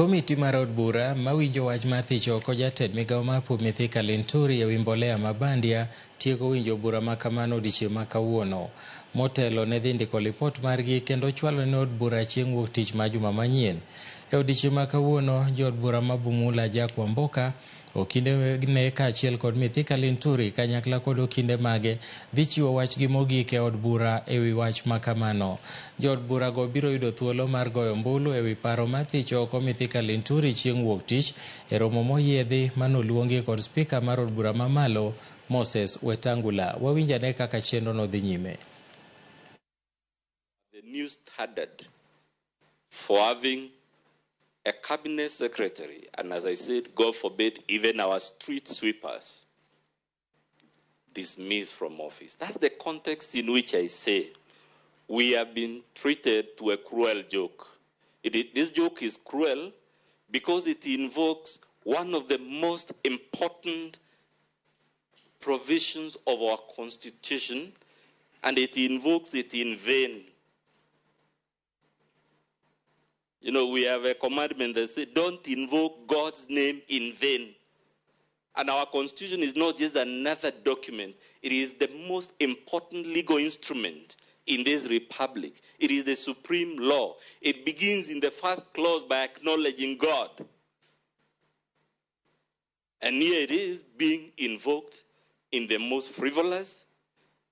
Komiti mar od bura mawinjo wach mar thicho ko jatend migao mar Pur Mithika Linturi ewi mbolea mabandia tieko winjo bura makamano odiechieng' ma kawuono. Motelo ne dhi ndiko lipot margi kendo chwalo ne od bura chieng' wuok tich ma juma manyien. E odiechieng' ma kawuono jood bura ma Bumula Jack Wamboka okinde ne kaachiel kod Mithika Linturi kanyakla kod okinde mage dhi chiwo wachgi mogik e od bura ewi wach makamano. Jood bura go biro yudo thuolo mar goyo ombulu ewi paro mar thicho ko Mithika Linturi chieng' wuok tich e romo moyiedhi manoluongi kod spika mar od bura mamalo Moses Wetangula. Wawinjane kaka chenro no dhi nyime. The new standard for having a cabinet secretary, and as I said, God forbid, even our street sweepers dismissed from office. That's the context in which I say we have been treated to a cruel joke. This joke is cruel because it invokes one of the most important provisions of our Constitution, and it invokes it in vain. You know, we have a commandment that says, don't invoke God's name in vain. And our Constitution is not just another document. It is the most important legal instrument in this republic. It is the supreme law. It begins in the first clause by acknowledging God. And here it is being invoked in the most frivolous,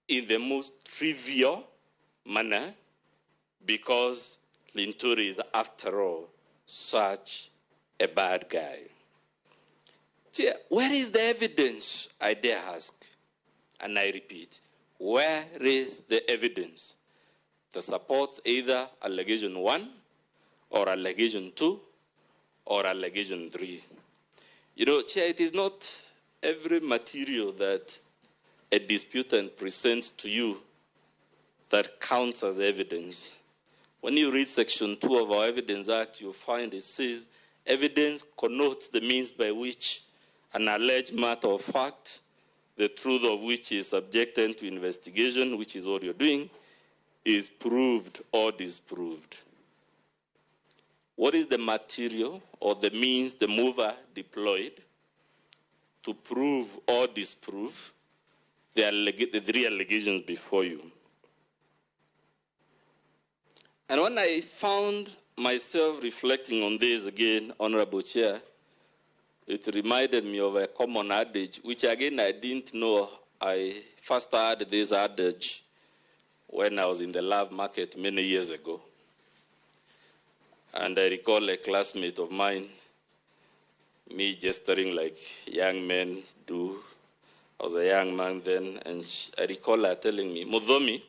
in the most trivial manner, because Linturi is, after all, such a bad guy. Where is the evidence, I dare ask? And I repeat, where is the evidence that supports either allegation 1 or allegation 2 or allegation 3? You know, Chair, it is not every material that a disputant presents to you that counts as evidence. When you read Section 2 of our Evidence Act, you'll find it says, evidence connotes the means by which an alleged matter of fact, the truth of which is subjected to investigation, which is what you're doing, is proved or disproved. What is the material or the means the mover deployed to prove or disprove the three allegations before you? And when I found myself reflecting on this again, Honorable Chair, it reminded me of a common adage, which again I didn't know. I first heard this adage when I was in the love market many years ago. And I recall a classmate of mine, me gesturing like young men do. I was a young man then, and I recall her telling me, Mudomi,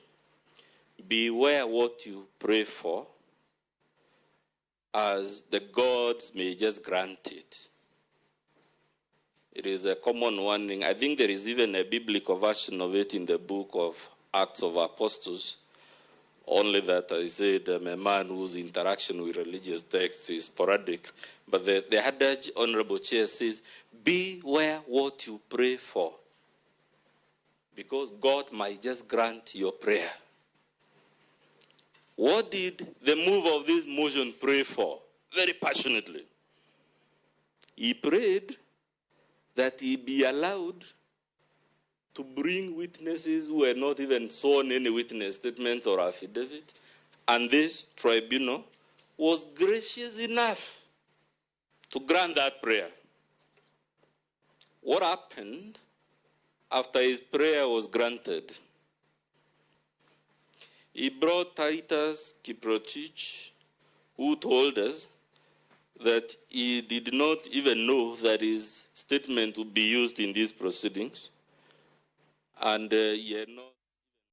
beware what you pray for, as the gods may just grant it. It is a common warning. I think there is even a biblical version of it in the book of Acts of Apostles, only that I said I'm a man whose interaction with religious texts is sporadic. But the adage, Honorable Chair, says, beware what you pray for, because God might just grant your prayer. What did the mover of this motion pray for? Very passionately. He prayed that he be allowed to bring witnesses who had not even sworn any witness statements or affidavit. And this tribunal was gracious enough to grant that prayer. What happened after his prayer was granted? He brought Titus Kiprotich, who told us that he did not even know that his statement would be used in these proceedings, and he had not